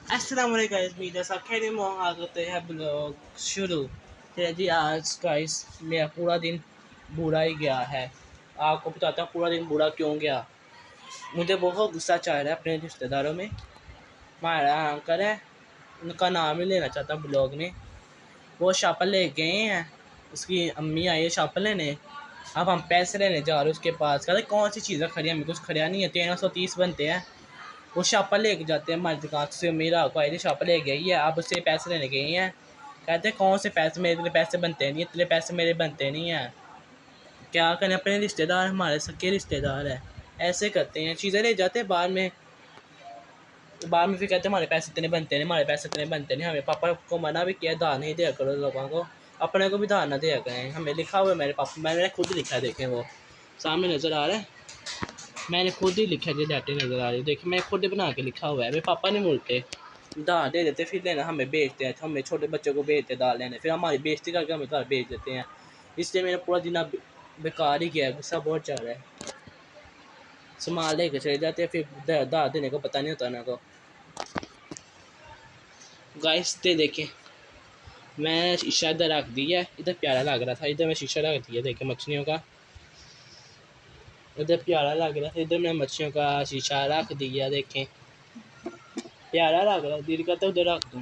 अस्सलाम वालेकुम गाइस, मैं जैसा खैर में आ करते हैं ब्लॉग शुरू। चलिए जी, आज गाइस मेरा पूरा दिन बुरा ही गया है। आपको बताता हूँ पूरा दिन बुरा क्यों गया। मुझे बहुत गुस्सा चल रहा है अपने रिश्तेदारों में। हमारा अंकल है, उनका नाम नहीं लेना चाहता ब्लॉग में। वो शापर ले गए हैं, उसकी अम्मी आई है शापर लेने। अब हम पैसे लेने जा रहे हैं उसके पास। कहते कौन सी चीज़ें खड़ी, हमें कुछ खड़ा नहीं है। 1330 बनते हैं। वो शापर लेके जाते हैं हमारी दुकान से। मेरा को आई शापर ले गई है, अब उससे पैसे लेने गई हैं। कहते हैं कौन से पैसे, मेरे लिए पैसे बनते नहीं, तेरे पैसे मेरे बनते नहीं हैं। क्या करें, अपने रिश्तेदार हमारे सच्चे रिश्तेदार हैं, ऐसे करते हैं। चीज़ें ले जाते हैं बाद में फिर कहते हैं हमारे पैसे इतने बनते नहीं, हमारे पैसे इतने बनते नहीं। हमें पापा को मना भी किया, दान नहीं दिया करो लोगों को, अपने को भी दान ना दिया करें। हमें लिखा हुआ है, मेरे पापा, मैंने खुद लिखा है, देखें वो सामने नज़र आ रहा है। मैंने खुद ही लिखा है, डाटे नज़र आ रही है, देखिए मैं खुद ही बना के लिखा हुआ है। मेरे पापा नहीं बोलते, दाल दे देते, फिर लेना हमें बेचते हैं। हमें छोटे बच्चों को बेचते दाल लेने, फिर हमारी बेइज्जती करके हमें घर बेच देते हैं। इसलिए मेरा पूरा दिन अब बेकार ही गया है, गुस्सा बहुत चल रहा है। सामान लेके चले जाते हैं, फिर दाल देने को पता नहीं होता ना को। गाइस दे देखें, मैं शीशा इधर रख दिया है, इधर प्यारा लग रहा था, इधर मैं शीशा रख दिया, देखे मछलियों का, इधर प्यारा लग रहा था, इधर मैंने मछलियों का शीशा रख दिया। देखें प्यारा लग रहा है, दिल का तो उधर रख दूँ।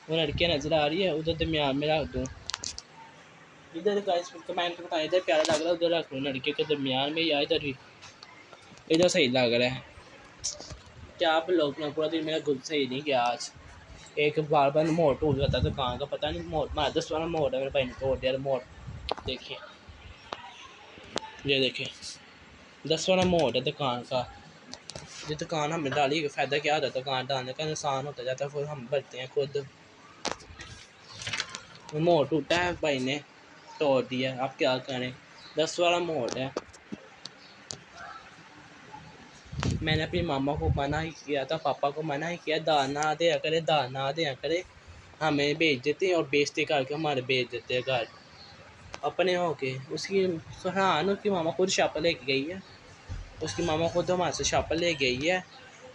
वो लड़कियाँ नज़र आ रही है, उधर दरमियान में रख दूँ। इधर गाइस कमेंट बताएं, इधर प्यारा लग रहा है उधर रख दूँ, लड़के के दरमियान में, या इधर भी, इधर सही लग रहा है। क्या आप लोग ना, पूरा दिन मेरा गुड सही नहीं गया आज। एक बार बार मोड़ टूट जाता दुकान का, पता नहीं मोड़ मारा 10 वाला मोड़ है, मेरे भाई ने तोड़ दिया मोड़। देखिए ये देखिए 10 वाला मोड़ है दुकान का। ये दुकान हमें डाली का फ़ायदा क्या होता है, दुकान डालने का नुकसान होता जाता है, फिर हम भरते हैं खुद। मोड़ टूटा है, भाई ने तोड़ दिया, आप क्या करें, 10 वाला मोड़ है। मैंने अपनी मामा को मना ही किया था, पापा को मना ही किया, दान ना दिया करे, दान ना दिया करे। हमें भेज देते हैं और बेइज्जती करके हमारे भेज देते हैं घर अपने होके। उसकी हाँ, उसकी मामा खुद शापर लेके गई है, उसकी मामा खुद हमारे से शापर ले गई है।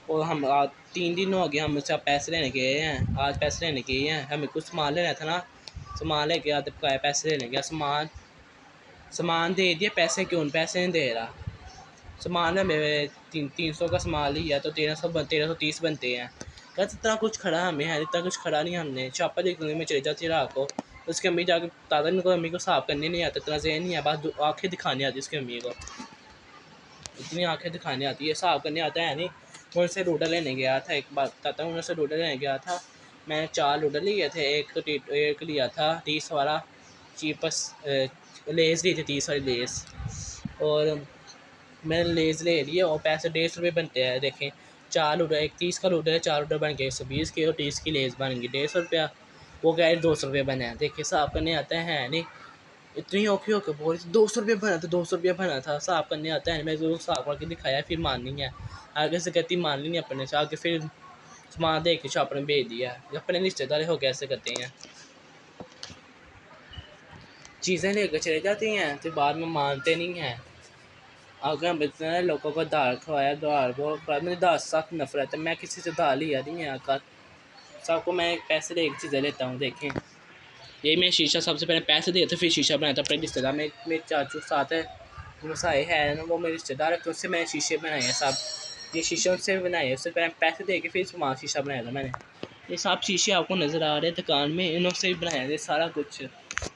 और हम आज 3 दिन हो गए, हम उससे पैसे लेने गए हैं, आज पैसे लेने गए हैं। हमें कुछ सामान लेना था ना, सामान लेके आते पैसे लेने गया, सामान दे दिया, पैसे क्यों पैसे नहीं दे रहा। सामान है मेरे 300 का सामान लिया तो 1330 बनते हैं। कहते इतना कुछ खड़ा हमें है, इतना कुछ खड़ा नहीं। हमने छापा देखने में चले जाती रात को, उसकी अम्मी जाके दादा इनको अम्मी को साफ करने नहीं आता, इतना जहन नहीं है, बस आँखें दिखानी आती उसकी अम्मी को, इतनी आँखें दिखानी आती है, साफ करने आता है नहीं। मैं उनसे रूडर लेने गया था, एक बात बताता हूँ, उनसे रूडर लेने गया था। मैंने 4 रूडर लिए थे, एक लिया था 30 वाला चीपस, लेस ली थी 30 वाली लेस, और मैंने लेज़ ले लिए और पैसे 150 रुपये बनते हैं। देखें 4 लूडर, एक 30 का लूडर है, 4 लूडर बन गए 120 के, और 30 की लेज़ बन गई 150 रुपया। वो क्या है 200 रुपये बने हैं। देखिए साफ करने आता है नहीं, इतनी औखी होकर बोल 200 रुपये बना था, 200 रुपये बना था, साफ करने आता है। मैं जो साफ करके दिखाया, फिर माननी है, आगे से कहती माननी नहीं अपने से, आगे फिर सामान दे के शॉप में भेज दिया। अपने रिश्तेदार हो कैसे करते हैं, चीज़ें लेकर चले जाती हैं तो बाद में मानते नहीं हैं। अगर हम इतने लोगों को दाल खवाया, दाल वो मुझे दाल से सख्त नफरत है, मैं किसी से दाल लिया नहीं आकर, सबको मैं पैसे दे चीज़ें लेता हूँ। देखें यही मैं शीशा सबसे पहले पैसे दिए थे, फिर शीशा बनाया था अपने रिश्तेदार में, मेरे चाचू साथ है, मसाए है ना, वो मेरे रिश्तेदार है, तो उससे मैंने शीशे बनाए हैं सब। ये शीशे उनसे बनाए हैं, उससे पहले पैसे दे के फिर सामान शीशा बनाया था मैंने। ये सब शीशे आपको नज़र आ रहे हैं दुकान में, इन्होंने भी बनाया है सारा कुछ,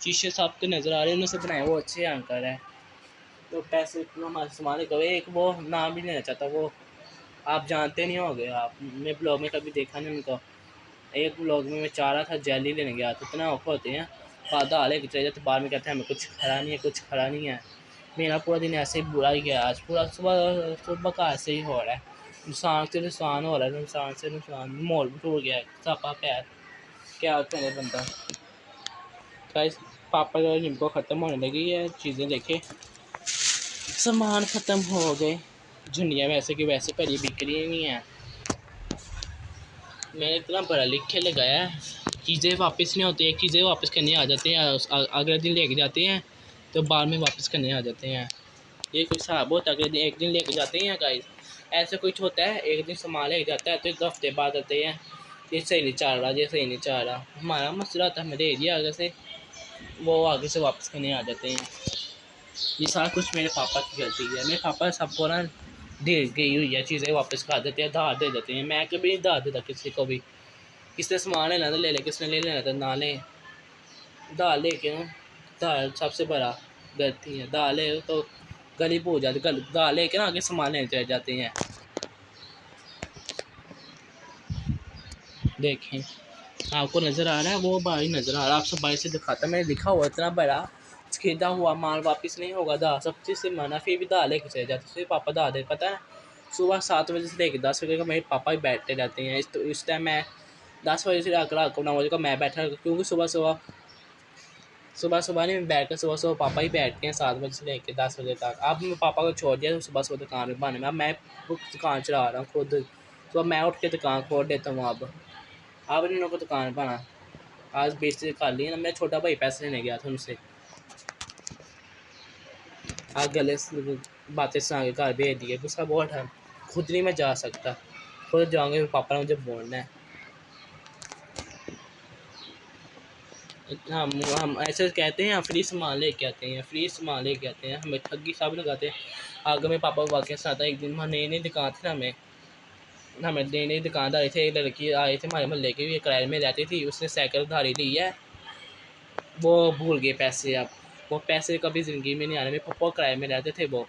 शीशे सब के नज़र आ रहे हैं, इन्होंने बनाया, वो अच्छे अंकल है। तो पैसे हमारे सामान कभी, एक वो नाम भी लेना चाहता, वो आप जानते नहीं होंगे, आपने ब्लॉग में कभी देखा नहीं उनको। एक ब्लॉग में मैं चाह रहा था जेली लेने गया था, इतना औखा होते हैं, फादा हाले के चले जाते, बाद में कहते हैं हमें कुछ खड़ा नहीं है, कुछ खड़ा नहीं है। मेरा पूरा दिन ऐसे ही बुरा ही गया आज, पूरा सुबह सुबह का ऐसे ही हो रहा है, नुकसान से नुकसान हो रहा है, नुकसान से नुकसान, मोल भी टूट गया है, सापा पैर, क्या करे बंदा। गाइस पापा जो जिनको ख़त्म होने लगी है चीज़ें, देखे सामान ख़त्म हो गए, झुंडियाँ वैसे की वैसे भरी बिक रही नहीं है। मैंने इतना बड़ा लिख के लगाया है, चीज़ें वापस नहीं होती, एक चीज़ें वापस करने आ जाते हैं, अगले दिन लेके जाते हैं तो बाद में वापस करने आ जाते हैं। ये कोई हिसाब होता है, अगले दिन एक दिन लेके जाते हैं गाइस, ऐसे कुछ होता है, एक दिन सामान लेके जाता है तो 1 हफ्ते बाद आते हैं, ये सही नहीं चाह रहा, ये सही नहीं चाह रहा। हमारा मसला होता है, हमें दे दिया आगे से, वो आगे से वापस करने आ जाते हैं। ये सारा कुछ मेरे पापा की गलती है। मेरे पापा सबको ना दे गई हुई है चीज़ें वापस खा देते हैं, धार दे देते हैं। मैं कभी नहीं धार देता किसी को भी। किसने सामान लेना तो ले ले, किसने ले लेना तो ना ले। धार लेके ना, धार सबसे बड़ा गलती है। धार ले तो गली भूल जाती, धार लेके ना आगे सामान लेने चले जाते हैं। देखें, आपको नज़र आ रहा है, वो भाई नज़र आ रहा है, आप सब भाई से दिखाता, मैंने लिखा हुआ इतना बड़ा खरीदा हुआ माल वापस नहीं होगा। दा सब चीज़ से मना, फिर भी दा लेके चले जाते, फिर पापा दा दे, पता है सुबह 7 बजे से लेकर 10 बजे का मेरे पापा ही बैठते रहते हैं। इस टाइम मैं 10 बजे से रात को 9 बजे का मैं बैठा, क्योंकि सुबह सुबह नहीं बैठ कर, सुबह सुबह पापा ही बैठते हैं 7 बजे से लेकर 10 बजे तक। अब मैं पापा को छोड़ दिया तो सुबह सुबह दुकान में बहाने में, अब मैं दुकान चला रहा हूँ खुद। तो मैं उठ के दुकान खोल देता हूँ। अब इन लोगों को दुकान बना, आज बेचते कर ली ना। मैं छोटा भाई पैसे लेने गया था उनसे, आज गले से बातें सुना के घर भेज दिए। गुस्सा बहुत है, खुद नहीं मैं जा सकता, खुद जाऊँगे पापा ने मुझे बोलना है। हम ऐसे कहते हैं, फ्री सामान लेके आते हैं, फ्री सामान लेके आते हैं, हमें ठगी सब लगाते हैं। आगे में पापा वाकई साथ एक दिन वहाँ नई नई दुकान थी ना, हमें नई नई दुकानदारी थे, एक लड़की आए थे हमारे मोहल्ले की, भी किराए में रहती थी। उसने साइकिल उधारी ली है, वो भूल गए पैसे। अब वो पैसे कभी ज़िंदगी में नहीं आने। मेरे पापा किराए में रहते थे, वो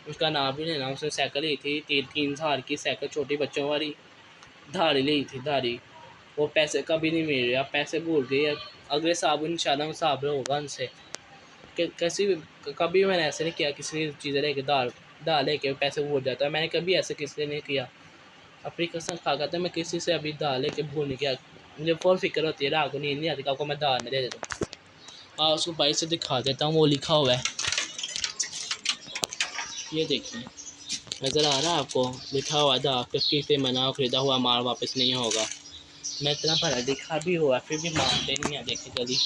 उसका नाम भी लेना। उसने साइकिल ली थी 3,000 की साइकिल, छोटी बच्चों वाली, धारी ली थी धारी। वो पैसे कभी नहीं मिल रहे, अब पैसे भूल गई। अब अगले साल इंशाल्लाह हिसाब होगा उनसे। कैसी कभी मैंने ऐसे नहीं किया, किसी चीज़ें लेके दाल लेके पैसे भूल जाता है। मैंने कभी ऐसे किसी ने नहीं किया, अपनी कसम खा कर मैं किसी से अभी दाल लेके भूल नहीं किया। मुझे फुल फिक्र होती है, रात को नींद नहीं आती, आपको मैं दाल में दे देता हूँ। उसको भाई से दिखा देता हूँ, वो लिखा हुआ है, ये देखिए नज़र आ रहा है आपको, लिखा हुआ था किसी से मना खरीदा हुआ माल वापस नहीं होगा। मैं इतना पढ़ा लिखा भी हुआ, फिर भी मानते नहीं है। देखे जल्दी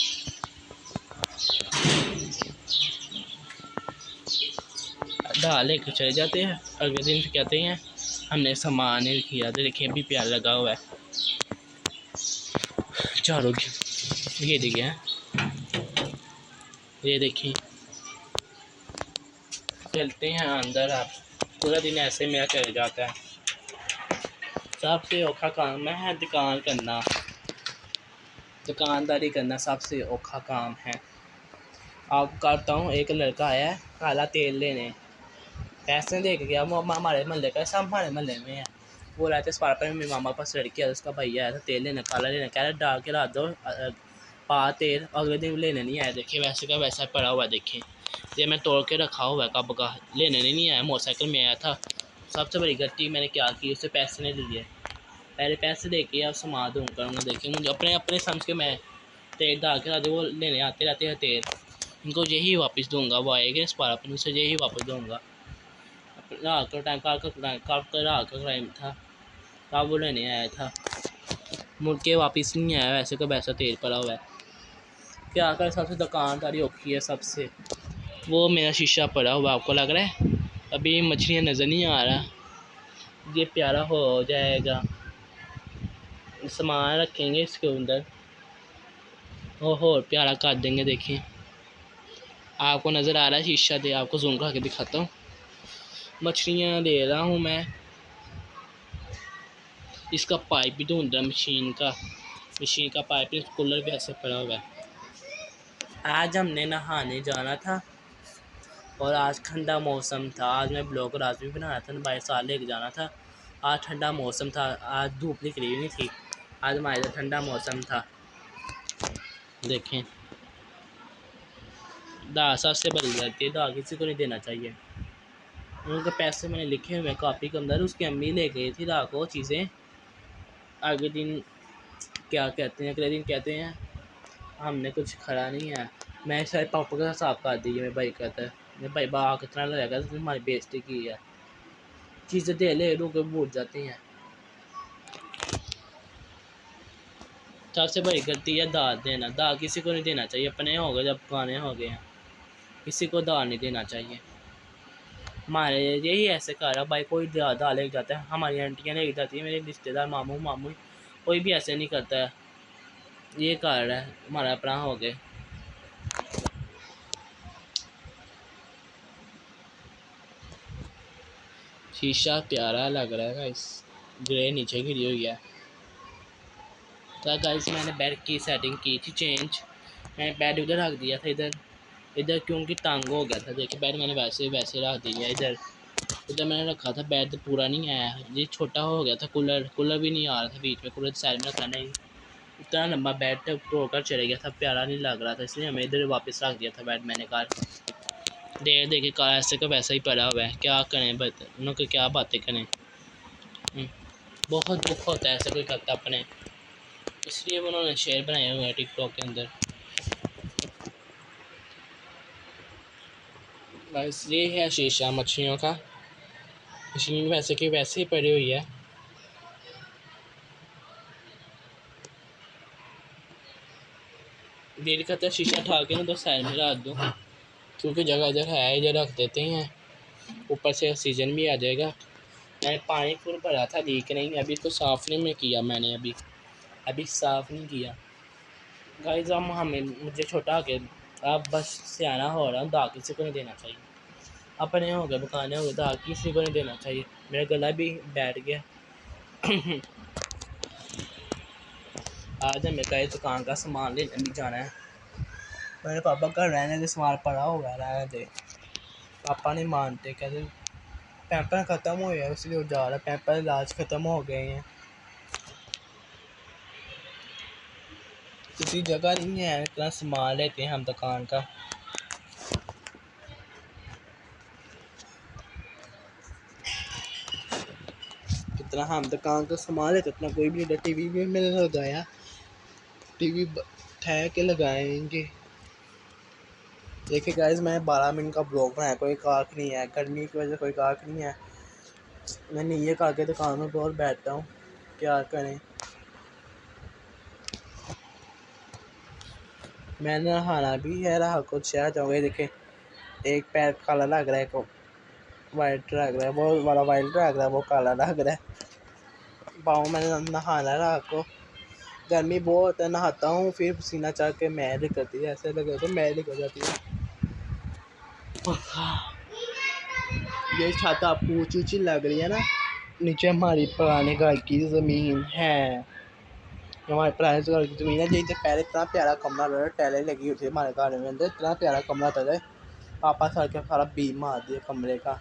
दाल लेकर चले जाते हैं, अगले दिन फिर कहते हैं हमने सामान नहीं किया। तो देखिए अभी प्यार लगा हुआ है चारों की, ये देखिए, ये देखिए चलते हैं अंदर। आप पूरा दिन ऐसे मेरा चल जाता है। सबसे औखा काम है दुकान करना, दुकानदारी करना सबसे औखा काम है। आप करता हूँ, एक लड़का आया है काला तेल लेने, पैसे दे के गया। वो हमारे महल्ले का, सब हमारे महल्ले में है। वो रहते स्पार पर, मेरे मामा पास लड़की है, उसका भैया आया था तेल लेना, काला लेना, कह रहा डाल के रख दो पा तेल, अगले दिन लेने नहीं आया। देखिए वैसे का वैसा पड़ा हुआ, देखिए ये मैं तोड़ के रखा हुआ है कब का, लेने नहीं आया, मोटरसाइकिल में आया था। सबसे बड़ी गलती मैंने क्या की, उससे पैसे नहीं लिए, पहले पैसे दे के अब सामान दूँगा। देखिए मुझे अपने अपने समझ के मैं तेल डाल के रख, वो लेने आते रहते हैं तेल, इनको यही वापस दूँगा। वो आएगा इस बार अपने उसे यही वापस दूँगा। रात का टाइम, कब का रात का टाइम था, तब वो लेने आया था, मुड़ के वापस नहीं आया। वैसे का वैसा तेल पड़ा हुआ है, क्या कर, सबसे दुकानदारी औखी है सबसे। वो मेरा शीशा पड़ा हुआ आपको लग रहा है, अभी मछलियाँ नज़र नहीं आ रहा, ये प्यारा हो जाएगा, सामान रखेंगे इसके अंदर और प्यारा कर देंगे। देखिए आपको नज़र आ रहा है शीशा, दे आपको जूम करके दिखाता हूँ। मछलियाँ ले रहा हूँ मैं, इसका पाइप भी ढूंढ रहा, मशीन का पाइप, कूलर भी ऐसे पड़ा हुआ है। आज हमने नहाने जाना था और आज ठंडा मौसम था। आज मैं ब्लॉग रात भी बनाया था, बाइक साल लेके जाना था। आज ठंडा मौसम था, आज धूप निकली नहीं थी, आज हमारे इधर ठंडा मौसम था। देखें दाल सबसे बड़ी गलती है, दाल किसी को नहीं देना चाहिए। उनके पैसे मैंने लिखे हुए कॉपी के अंदर, उसकी अम्मी ले गई थी रात को चीज़ें। अगले दिन क्या कहते हैं, अगले दिन कहते हैं हमने कुछ खड़ा नहीं है। मैं शायद पापा का हिसाब कर दिए, मेरे भाई कहता है, मेरे भाई बाग कितना लगेगा, तो तुम्हारी बेइज्जती की है। चीज़ें दे ले लोग भूल जाते हैं। सबसे बड़ी गलती है दाल देना, दाल किसी को नहीं देना चाहिए। अपने हो गए जब पुराने हो गए हैं, किसी को दाल नहीं देना चाहिए। हमारे यही ऐसे कर रहा भाई, कोई दाल लेके जाता है, हमारी आंटियाँ लेके जाती है, मेरे रिश्तेदार मामू मामू कोई भी ऐसे नहीं करता है। ये घर है हमारा अपना हो गए। शीशा प्यारा लग रहा है गाइस, ग्रे नीचे गिरी हुई है। तो गाइस मैंने बेड की सेटिंग की थी चेंज। मैंने बेड उधर रख दिया था, इधर इधर क्योंकि तंग हो गया था। देखिए बेड मैंने वैसे वैसे रख दिया इधर। इधर मैंने रखा था, बेड पूरा नहीं आया, ये छोटा हो गया था। कूलर कूलर भी नहीं आ रहा था बीच में, कूलर साइड में रखा नहीं। इतना लंबा बेड तक तोड़कर चले गया था, प्यारा नहीं लग रहा था, इसलिए हमें इधर वापस रख दिया था बेड मैंने कहा। देख देखे कार ऐसे का वैसा ही पड़ा हुआ है, क्या करें बता उनको, क्या बातें करें। बहुत दुख होता है ऐसे कोई करता अपने, इसलिए उन्होंने शेयर बनाए हुए हैं टिकटॉक के अंदर। बस ये है शीशा मछलियों का, मशीन वैसे की वैसे ही पड़ी हुई है। दिल करता है शीशा उठा के ना तो साइड में रख दूँ, क्योंकि जगह इधर है, इधर रख देते हैं, ऊपर से ऑक्सीजन भी आ जाएगा। मैंने पानी फुल भरा था, लीक नहीं, अभी तो साफ़ नहीं मैं किया मैंने, अभी अभी साफ़ नहीं किया। गाइस हम हमें मुझे छोटा के अब बस सियाना हो रहा हूँ, दाग किसी को नहीं देना चाहिए। अपने हो गए बकाने हो गए, दाग किसी को नहीं देना चाहिए। मेरा गला भी बैठ गया। आज हमें कई दुकान का सामान लेने भी जाना है। मेरे पापा घर रहने दे, सामान पड़ा होगा रहने दे। पापा नहीं मानते, कहते पैंपर ख़त्म हो गया इसलिए वो जा रहा है, पैंपर इलाज ख़त्म हो गए हैं। किसी जगह नहीं है, इतना सामान लेते हैं हम दुकान का। जितना हम दुकान का सामान लेते उतना कोई भी नहीं। टीवी भी मैंने लगाया, टीवी ठह के लगाएंगे। देखिए गाइस मैं 12 मिनट का ब्लॉग बनाया, कोई काक नहीं है, गर्मी की वजह से कोई काक नहीं है। मैं नीचे करके दुकानों पर और बैठता हूँ, क्या करें। मैंने नहाना भी है, रहा कुछ शहर जाऊँगे। देखे एक पैर काला लग रहा है, एक वाइट लग रहा है, वो वाला वाइट लग रहा है, वो काला लग रहा है। पाँव मैंने नहाना रहा को, गर्मी बहुत है, नहाता हूँ फिर पसीना चढ़ के मैल निकलती है, ऐसे लगे तो मैल निकल जाती है। ये छत आपको ऊँची ऊँची लग रही है ना, नीचे हमारी पुराने घर की ज़मीन है। हमारे पुराने घर की ज़मीन है, जिससे पहले इतना प्यारा कमरा लगा, टाइलें लगी हुई थी हमारे घर में अंदर, इतना प्यारा कमरा था। पापा सर के सारा बीम मार दिया कमरे का।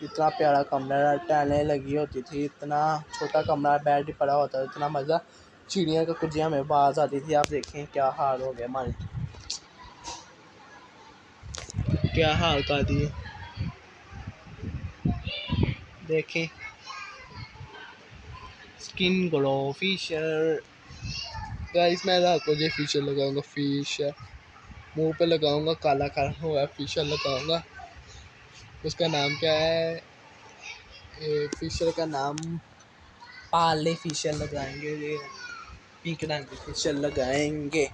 इतना प्यारा कमरा, टाइलें लगी होती थी, इतना छोटा कमरा, बेड पड़ा होता था, इतना मज़ा। चिड़िया का कुछ हमें आवाज़ आती थी। आप देखें क्या हाल हो गया हमारे, क्या हाल कर दिए। देखें स्किन ग्लो फेशियल। गाइस मैं रात को ये फेशियल लगाऊंगा, फेशियल मुंह पे लगाऊंगा, काला काला हुआ फेशियल लगाऊंगा। उसका नाम क्या है, फेशियल का नाम पार्ले फेशियल लगाएंगे, ये पिंक रंग की फेशियल लगाएंगे।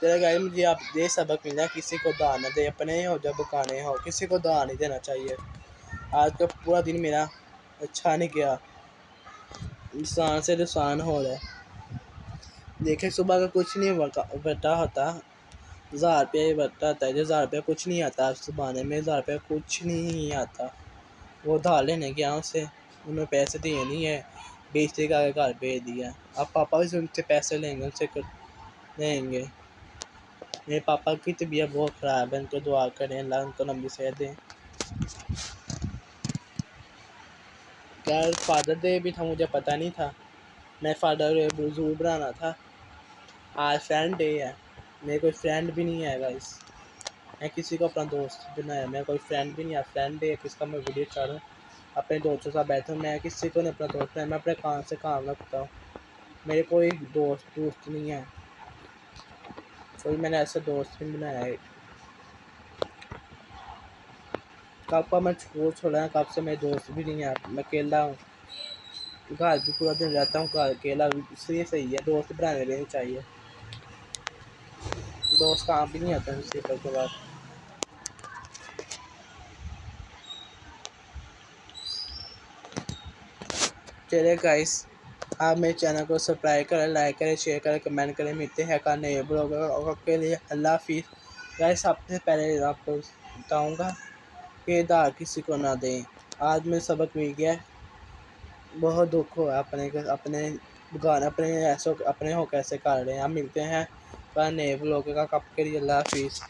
तेरा गाइस मुझे आप ये सबक मिला, किसी को दान न दे, अपने हो जब बकाने हो, किसी को दान नहीं देना चाहिए। आज का पूरा दिन मेरा अच्छा नहीं गया, इंसान से नुकसान हो रहा है। देखे सुबह का कुछ नहीं बटा होता, 1000 रुपया ही बटा आता है। 1000 रुपया कुछ नहीं आता सुबह में, 1000 रुपया कुछ नहीं आता। वो उधार लेने गया उससे, उन्होंने पैसे दिए नहीं है, बेचते का घर भेज दिया। अब पापा भी उनसे पैसे लेंगे, उनसे लेंगे। मेरे पापा की तबीयत बहुत ख़राब है, उनको दुआ करें अल्लाह उनको लंबी सेहत दें। यार फादर डे भी था, मुझे पता नहीं था, मैं फादर डे ज़रूर बनाना था। आज फ्रेंड डे है, मेरे कोई फ्रेंड भी नहीं है गाइस। मैं किसी को अपना दोस्त बनाया, मेरा कोई फ्रेंड भी नहीं है। फ्रेंड डे किसका मैं वीडियो चाहूँ, अपने दोस्तों के साथ बैठूँ, मैं किसी को नहीं अपना दोस्त बनाया, मैं अपने काम से काम रखता हूँ। मेरे कोई दोस्त नहीं है, कोई मैंने ऐसा दोस्त नहीं बनाया है। कब का मैं स्कूल छोड़ा, कब से मेरे दोस्त भी नहीं है, मैं अकेला हूँ, घर भी पूरा दिन रहता हूँ, घर अकेला, इसलिए सही है दोस्त बनाने लेने चाहिए। दोस्त काम भी नहीं आता किसी के बाद। चलिए गाइस आप मेरे चैनल को सब्सक्राइब करें, लाइक करें, शेयर करें, कमेंट करें। मिलते हैं कल नए ब्लॉग के लिए। अल्लाह हाफिज़। गाइस सबसे पहले आपको बताऊँगा कि उधार किसी को ना दें। आज मैं सबक मिल गया। बहुत दुख हुआ अपने गाने अपने हो कैसे कर रहे हैं। हम मिलते हैं कल नए ब्लॉग का, कब के लिए अल्लाह हाफिज़।